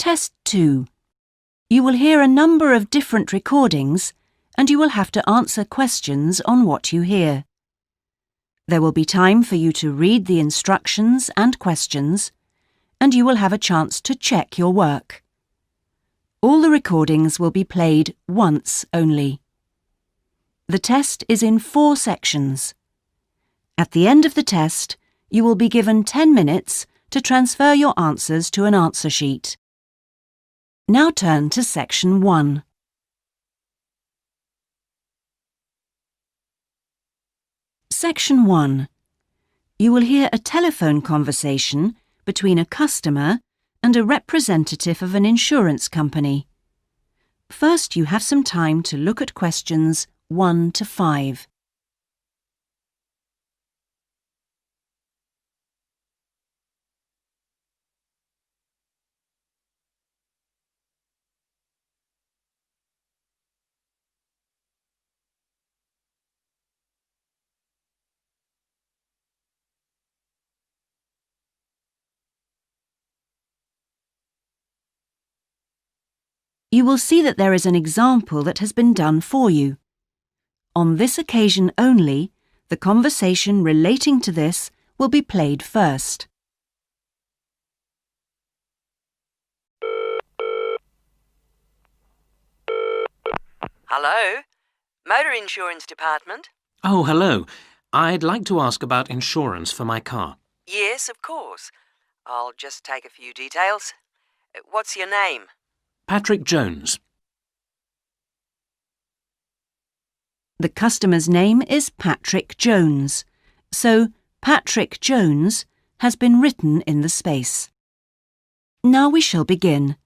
Test 2. You will hear a number of different recordings and you will have to answer questions on what you hear. There will be time for you to read the instructions and questions, and you will have a chance to check your work. All the recordings will be played once only. The test is in 4 sections. At the end of the test, you will be given 10 minutes to transfer your answers to an answer sheet. Now turn to Section 1. Section 1. You will hear a telephone conversation between a customer and a representative of an insurance company. First, you have some time to look at questions 1 to 5. You will see that there is an example that has been done for you. On this occasion only, the conversation relating to this will be played first. Hello? Motor Insurance Department? Oh, hello. I'd like to ask about insurance for my car. Yes, of course. I'll just take a few details. What's your name? Patrick Jones. The customer's name is Patrick Jones, so Patrick Jones has been written in the space. Now we shall begin.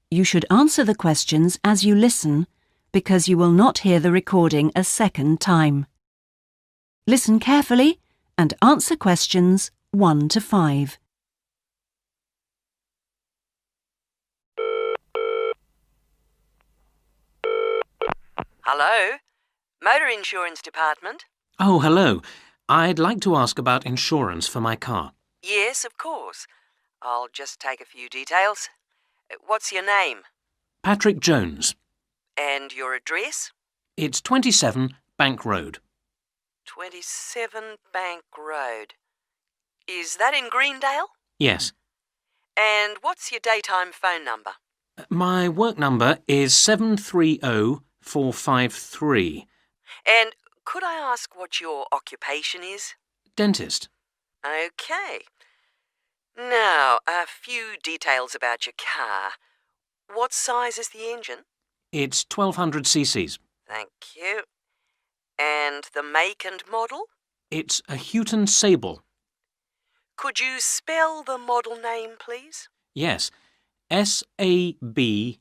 You should answer the questions as you listen, because you will not hear the recording a second time. Listen carefully and answer questions 1 to 5. Hello? Motor Insurance Department? Oh, hello. I'd like to ask about insurance for my car. Yes, of course. I'll just take a few details. What's your name? Patrick Jones. And your address? It's 27 Bank Road. 27 Bank Road. Is that in Greendale? Yes. And what's your daytime phone number? My work number is 730453. And could I ask what your occupation is? Dentist. OK. Now, a few details about your car. What size is the engine? It's 1200 cc's. Thank you. And the make and model? It's a Houghton Sable. Could you spell the model name, please? Yes. S-A-B-L-E.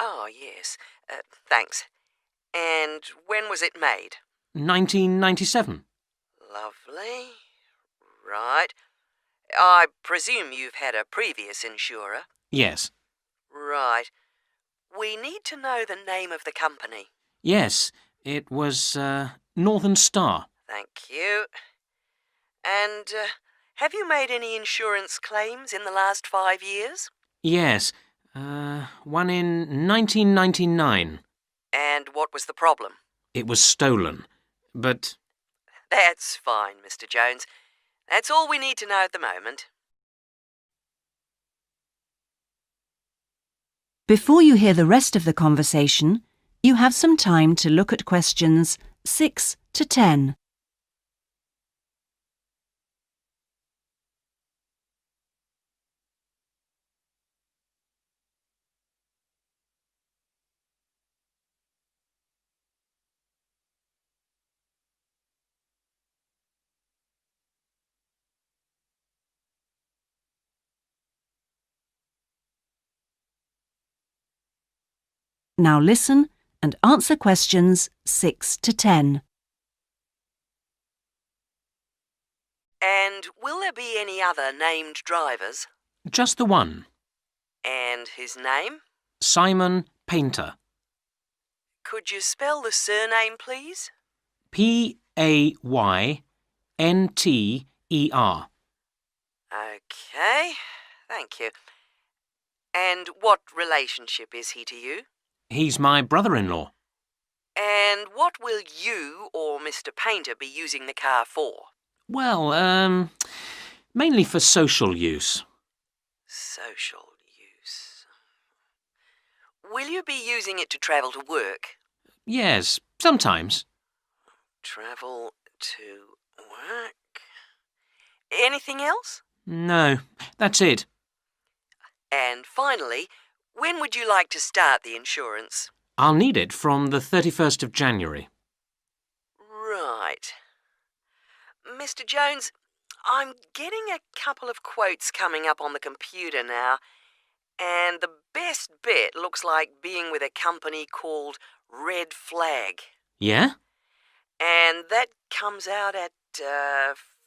Oh, yes. Thanks. And when was it made? 1997. Lovely. Right. I presume you've had a previous insurer? Yes. Right. We need to know the name of the company. Yes, it was Northern Star. Thank you. And have you made any insurance claims in the last 5 years? Yes, one in 1999. And what was the problem? It was stolen, but... That's fine, Mr. Jones. That's all we need to know at the moment. Before you hear the rest of the conversation, you have some time to look at questions 6 to 10. Now listen and answer questions 6 to 10. And will there be any other named drivers? Just the one. And his name? Simon Painter. Could you spell the surname, please? P-A-Y-N-T-E-R. OK. Thank you. And what relationship is he to you? He's my brother-in-law. And what will you or Mr. Painter be using the car for? Well, mainly for social use. Social use. Will you be using it to travel to work? Yes, sometimes. Travel to work. Anything else? No, that's it. And finally, when would you like to start the insurance? I'll need it from the 31st of January. Right. Mr. Jones, I'm getting a couple of quotes coming up on the computer now, and the best bet looks like being with a company called Red Flag. Yeah? And that comes out at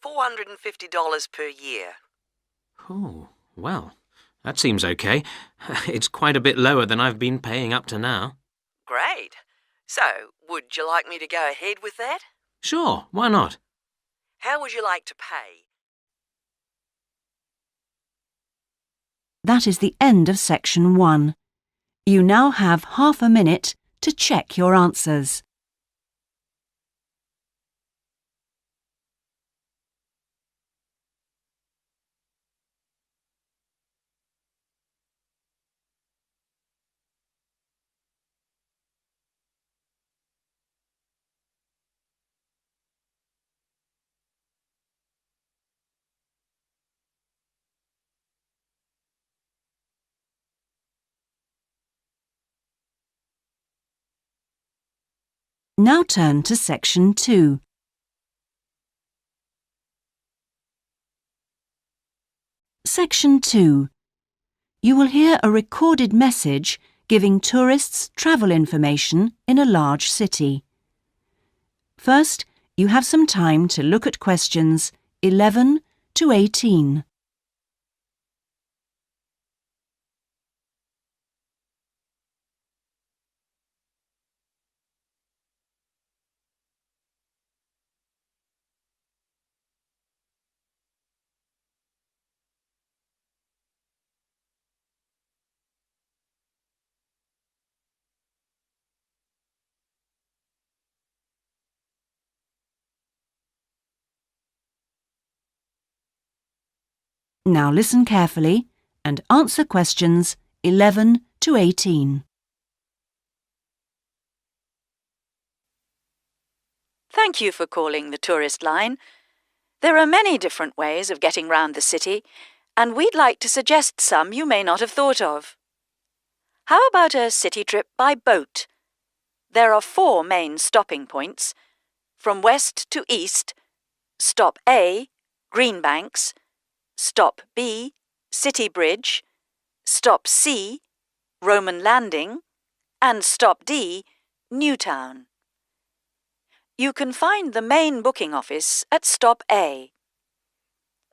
$450 per year. Oh, well, that seems okay. It's quite a bit lower than I've been paying up to now. Great. So, would you like me to go ahead with that? Sure, why not? How would you like to pay? That is the end of section 1. You now have half a minute to check your answers. Now turn to section 2. Section 2. You will hear a recorded message giving tourists travel information in a large city. First, you have some time to look at questions 11 to 18. Now listen carefully and answer questions 11 to 18. Thank you for calling the tourist line. There are many different ways of getting round the city, and we'd like to suggest some you may not have thought of. How about a city trip by boat? There are 4 main stopping points. From west to east, Stop A, Greenbanks, Stop B, City Bridge, Stop C, Roman Landing, and Stop D, Newtown. You can find the main booking office at Stop A.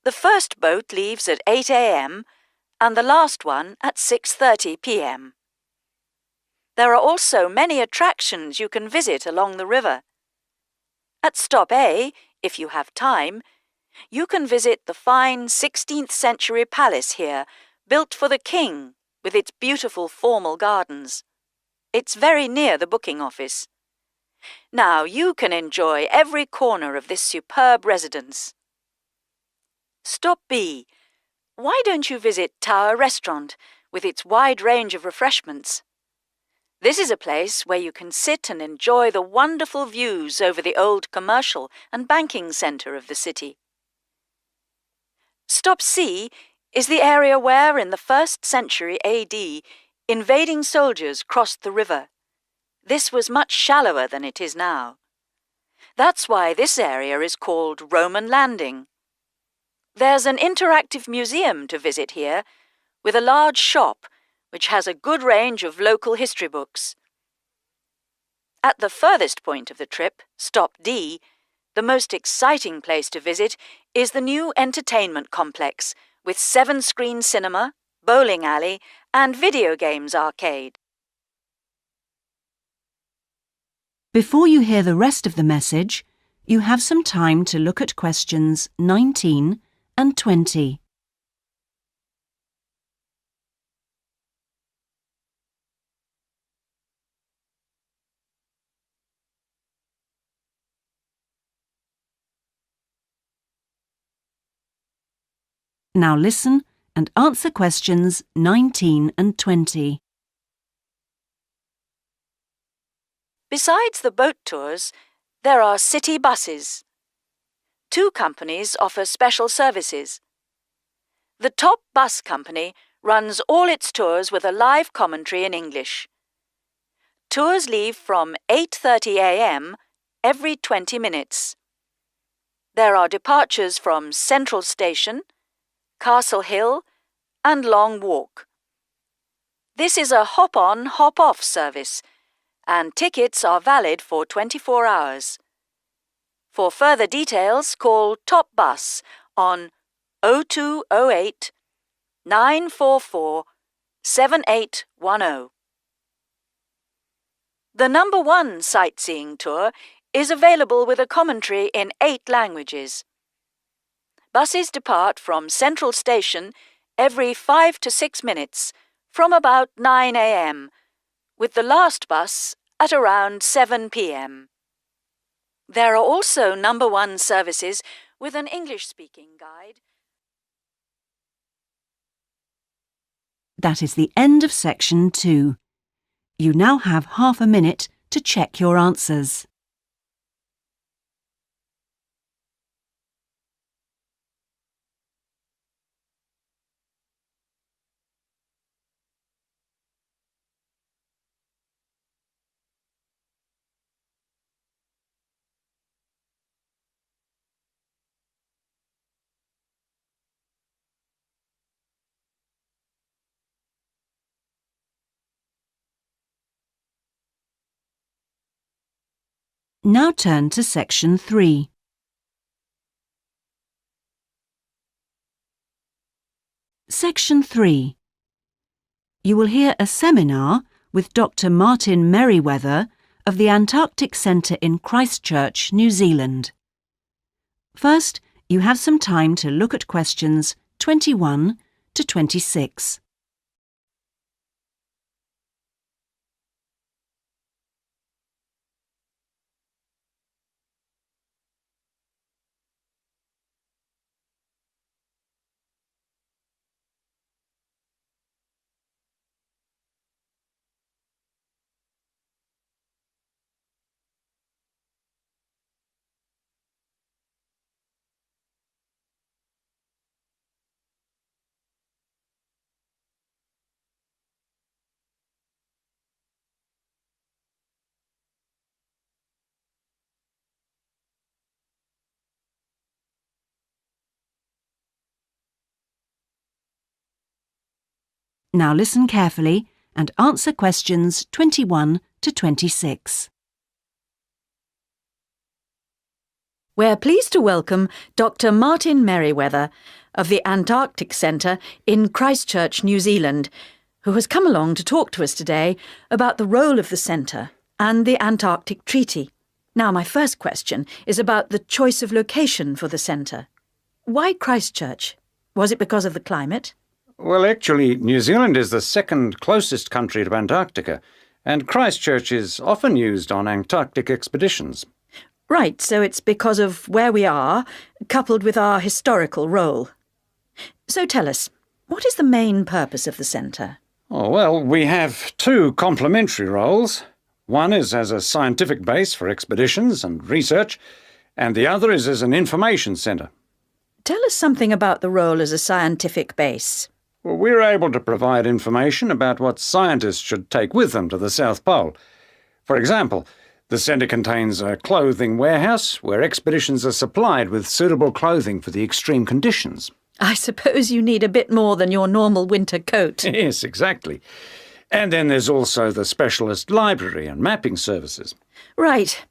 The first boat leaves at 8 a.m. and the last one at 6:30 p.m. There are also many attractions you can visit along the river. At Stop A, if you have time, you can visit the fine 16th century palace here, built for the king, with its beautiful formal gardens. It's very near the booking office. Now you can enjoy every corner of this superb residence. Stop B. Why don't you visit Tower Restaurant with its wide range of refreshments? This is a place where you can sit and enjoy the wonderful views over the old commercial and banking centre of the city. Stop C is the area where, in the 1st century AD, invading soldiers crossed the river. This was much shallower than it is now. That's why this area is called Roman Landing. There's an interactive museum to visit here, with a large shop which has a good range of local history books. At the furthest point of the trip, Stop D, the most exciting place to visit is the new entertainment complex with 7-screen cinema, bowling alley, and video games arcade. Before you hear the rest of the message, you have some time to look at questions 19 and 20. Now listen and answer questions 19 and 20. Besides the boat tours, there are city buses. 2 companies offer special services. The top bus company runs all its tours with a live commentary in English. Tours leave from 8:30 a.m. every 20 minutes. There are departures from Central Station, Castle Hill, and Long Walk. This is a hop-on, hop-off service, and tickets are valid for 24 hours. For further details, call Top Bus on 0208 944 7810. The number 1 sightseeing tour is available with a commentary in 8 languages. Buses depart from Central Station every 5 to 6 minutes from about 9 a.m., with the last bus at around 7 p.m. There are also number 1 services with an English-speaking guide. That is the end of section 2. You now have half a minute to check your answers. Now turn to section 3. Section 3. You will hear a seminar with Dr. Martin Merriweather of the Antarctic Centre in Christchurch, New Zealand. First, you have some time to look at questions 21 to 26. Now listen carefully and answer questions 21 to 26. We're pleased to welcome Dr. Martin Merriweather of the Antarctic Centre in Christchurch, New Zealand, who has come along to talk to us today about the role of the centre and the Antarctic Treaty. Now, my first question is about the choice of location for the centre. Why Christchurch? Was it because of the climate? Well, actually, New Zealand is the second closest country to Antarctica, and Christchurch is often used on Antarctic expeditions. Right, so it's because of where we are, coupled with our historical role. So tell us, what is the main purpose of the centre? Oh, well, we have 2 complementary roles. One is as a scientific base for expeditions and research, and the other is as an information centre. Tell us something about the role as a scientific base. Well, we're able to provide information about what scientists should take with them to the South Pole. For example, the centre contains a clothing warehouse where expeditions are supplied with suitable clothing for the extreme conditions. I suppose you need a bit more than your normal winter coat. Yes, exactly. And then there's also the specialist library and mapping services. Right.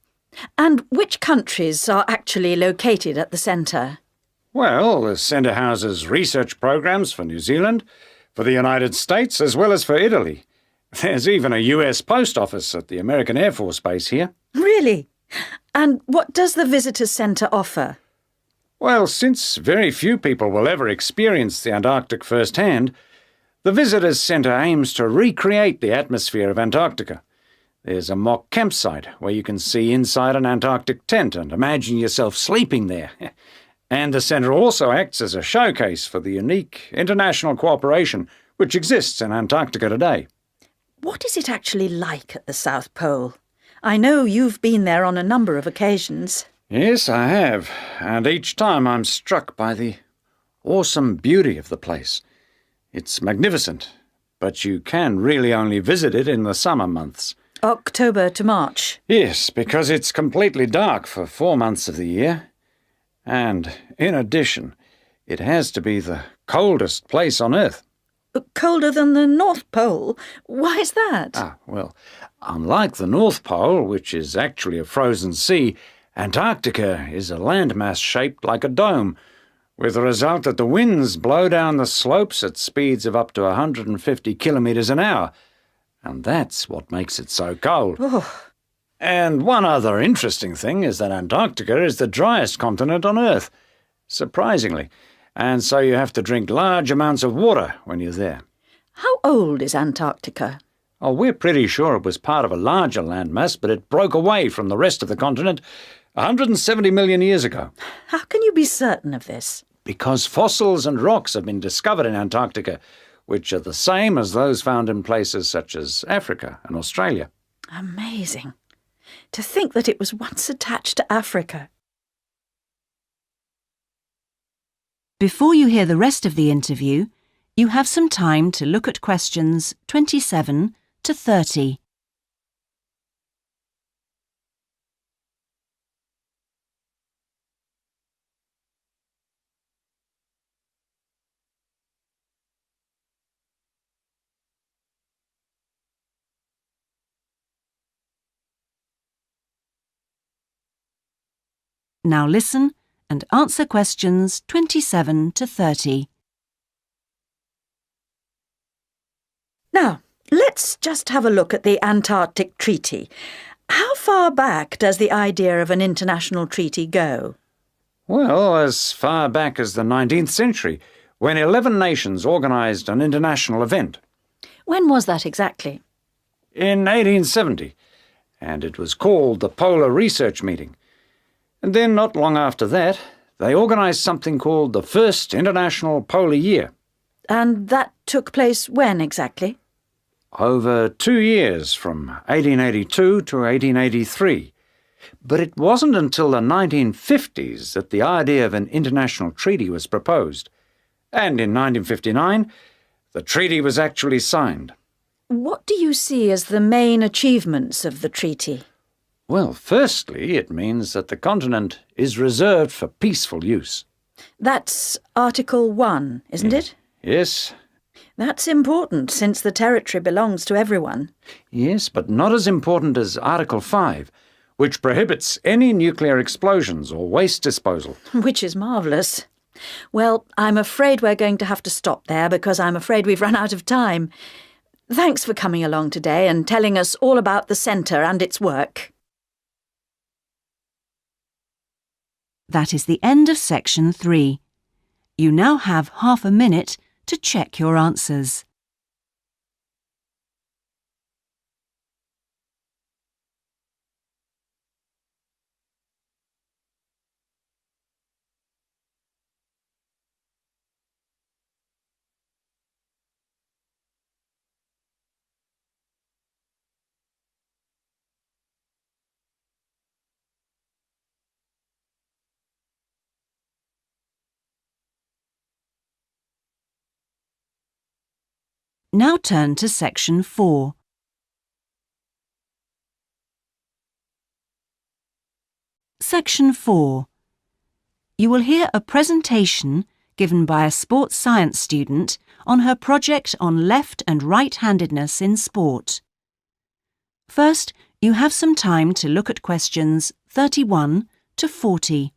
And which countries are actually located at the centre? Well, the centre houses research programs for New Zealand, for the United States, as well as for Italy. There's even a US post office at the American Air Force Base here. Really? And what does the Visitors Centre offer? Well, since very few people will ever experience the Antarctic firsthand, the Visitors Centre aims to recreate the atmosphere of Antarctica. There's a mock campsite where you can see inside an Antarctic tent and imagine yourself sleeping there. And the centre also acts as a showcase for the unique international cooperation which exists in Antarctica today. What is it actually like at the South Pole? I know you've been there on a number of occasions. Yes, I have, and each time I'm struck by the awesome beauty of the place. It's magnificent, but you can really only visit it in the summer months. October to March. Yes, because it's completely dark for 4 months of the year. And, in addition, it has to be the coldest place on Earth. Colder than the North Pole? Why is that? Well, unlike the North Pole, which is actually a frozen sea, Antarctica is a landmass shaped like a dome, with the result that the winds blow down the slopes at speeds of up to 150 kilometres an hour. And that's what makes it so cold. Oh. And one other interesting thing is that Antarctica is the driest continent on Earth, surprisingly, and so you have to drink large amounts of water when you're there. How old is Antarctica? Oh, we're pretty sure it was part of a larger landmass, but it broke away from the rest of the continent 170 million years ago. How can you be certain of this? Because fossils and rocks have been discovered in Antarctica, which are the same as those found in places such as Africa and Australia. Amazing. To think that it was once attached to Africa. Before you hear the rest of the interview, you have some time to look at questions 27 to 30. Now listen and answer questions 27 to 30. Now, let's just have a look at the Antarctic Treaty. How far back does the idea of an international treaty go? Well, as far back as the 19th century, when 11 nations organised an international event. When was that exactly? In 1870, and it was called the Polar Research Meeting. And then, not long after that, they organised something called the First International Polar Year. And that took place when exactly? Over 2 years, from 1882 to 1883. But it wasn't until the 1950s that the idea of an international treaty was proposed. And in 1959, the treaty was actually signed. What do you see as the main achievements of the treaty? Well, firstly, it means that the continent is reserved for peaceful use. That's Article 1, isn't it? Yes. That's important, since the territory belongs to everyone. Yes, but not as important as Article 5, which prohibits any nuclear explosions or waste disposal. Which is marvellous. Well, I'm afraid we're going to have to stop there because I'm afraid we've run out of time. Thanks for coming along today and telling us all about the centre and its work. That is the end of section 3. You now have half a minute to check your answers. Now turn to section 4. Section 4. You will hear a presentation given by a sports science student on her project on left and right-handedness in sport. First, you have some time to look at questions 31 to 40.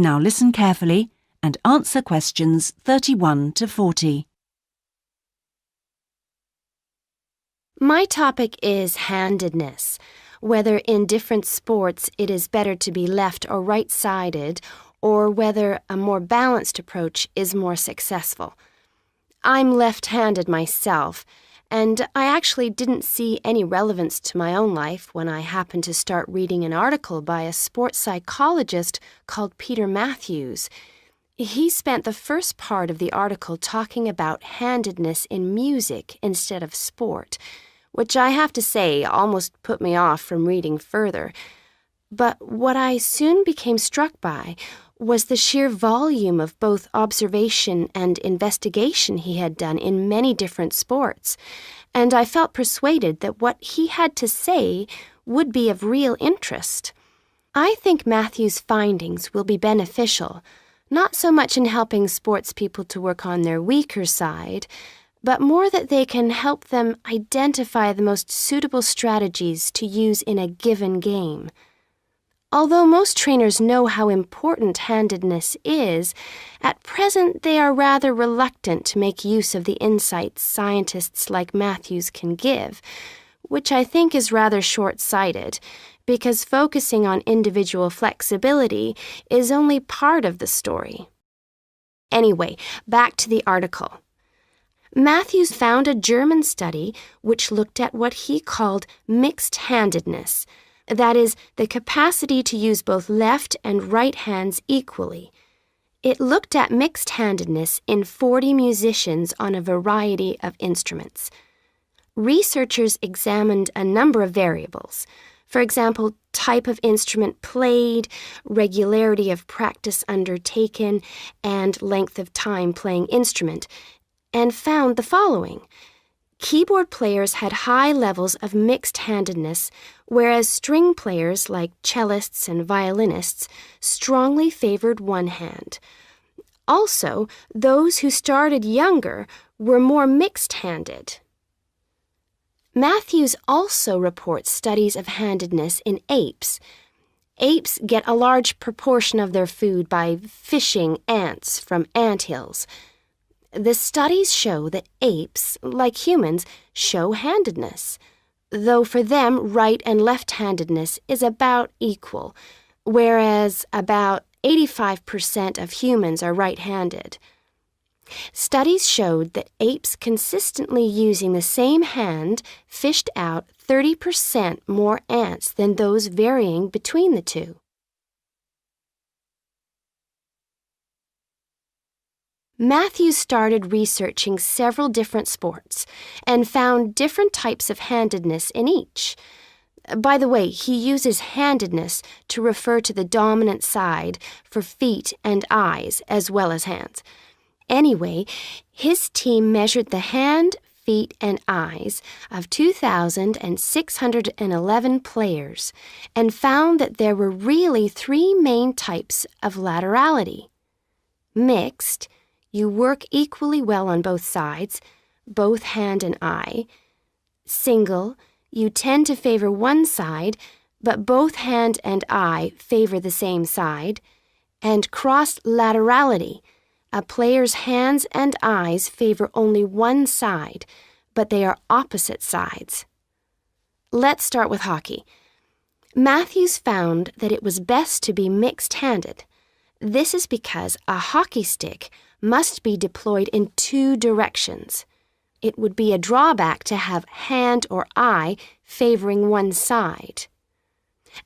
Now listen carefully and answer questions 31 to 40. My topic is handedness, whether in different sports it is better to be left or right-sided, or whether a more balanced approach is more successful. I'm left-handed myself, and I actually didn't see any relevance to my own life when I happened to start reading an article by a sports psychologist called Peter Matthews. He spent the first part of the article talking about handedness in music instead of sport, which I have to say almost put me off from reading further. But what I soon became struck by was the sheer volume of both observation and investigation he had done in many different sports, and I felt persuaded that what he had to say would be of real interest. I think Matthew's findings will be beneficial, not so much in helping sports people to work on their weaker side, but more that they can help them identify the most suitable strategies to use in a given game. Although most trainers know how important handedness is, at present they are rather reluctant to make use of the insights scientists like Matthews can give, which I think is rather short-sighted, because focusing on individual flexibility is only part of the story. Anyway, back to the article. Matthews found a German study which looked at what he called mixed-handedness, that is, the capacity to use both left and right hands equally. It looked at mixed-handedness in 40 musicians on a variety of instruments. Researchers examined a number of variables. For example, type of instrument played, regularity of practice undertaken, and length of time playing instrument, and found the following. Keyboard players had high levels of mixed-handedness, whereas string players like cellists and violinists strongly favored one hand. Also, those who started younger were more mixed-handed. Matthews also reports studies of handedness in apes. Apes get a large proportion of their food by fishing ants from anthills. The studies show that apes, like humans, show handedness, though for them right and left-handedness is about equal, whereas about 85% of humans are right-handed. Studies showed that apes consistently using the same hand fished out 30% more ants than those varying between the two. Matthews started researching several different sports and found different types of handedness in each. By the way, he uses handedness to refer to the dominant side for feet and eyes as well as hands. Anyway, his team measured the hand, feet, and eyes of 2,611 players and found that there were really three main types of laterality. Mixed, you work equally well on both sides, both hand and eye. Single, you tend to favor one side, but both hand and eye favor the same side. And cross-laterality, a player's hands and eyes favor only one side, but they are opposite sides. Let's start with hockey. Matthews found that it was best to be mixed-handed. This is because a hockey stick must be deployed in two directions. It would be a drawback to have hand or eye favoring one side.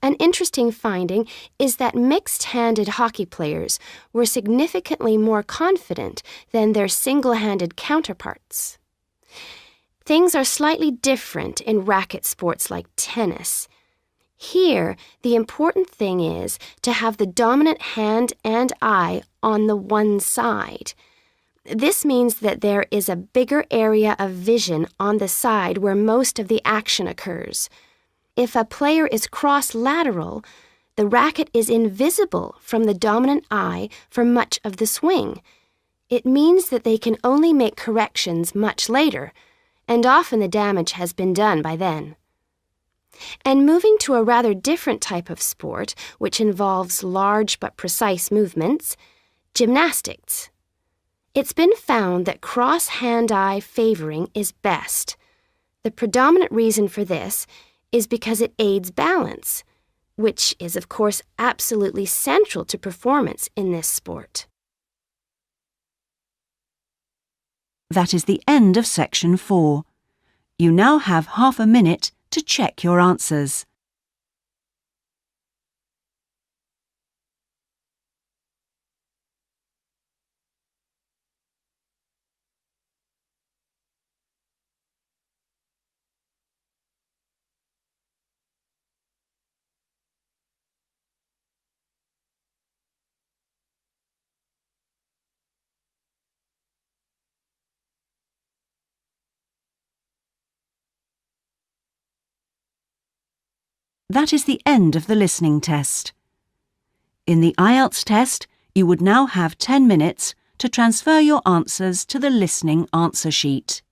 An interesting finding is that mixed-handed hockey players were significantly more confident than their single-handed counterparts. Things are slightly different in racket sports like tennis. Here, the important thing is to have the dominant hand and eye on the one side. This means that there is a bigger area of vision on the side where most of the action occurs. If a player is cross-lateral, the racket is invisible from the dominant eye for much of the swing. It means that they can only make corrections much later, and often the damage has been done by then. And moving to a rather different type of sport, which involves large but precise movements, gymnastics. It's been found that cross-hand-eye favoring is best. The predominant reason for this is because it aids balance, which is, of course, absolutely central to performance in this sport. That is the end of section 4. You now have half a minute to check your answers. That is the end of the listening test. In the IELTS test, you would now have 10 minutes to transfer your answers to the listening answer sheet.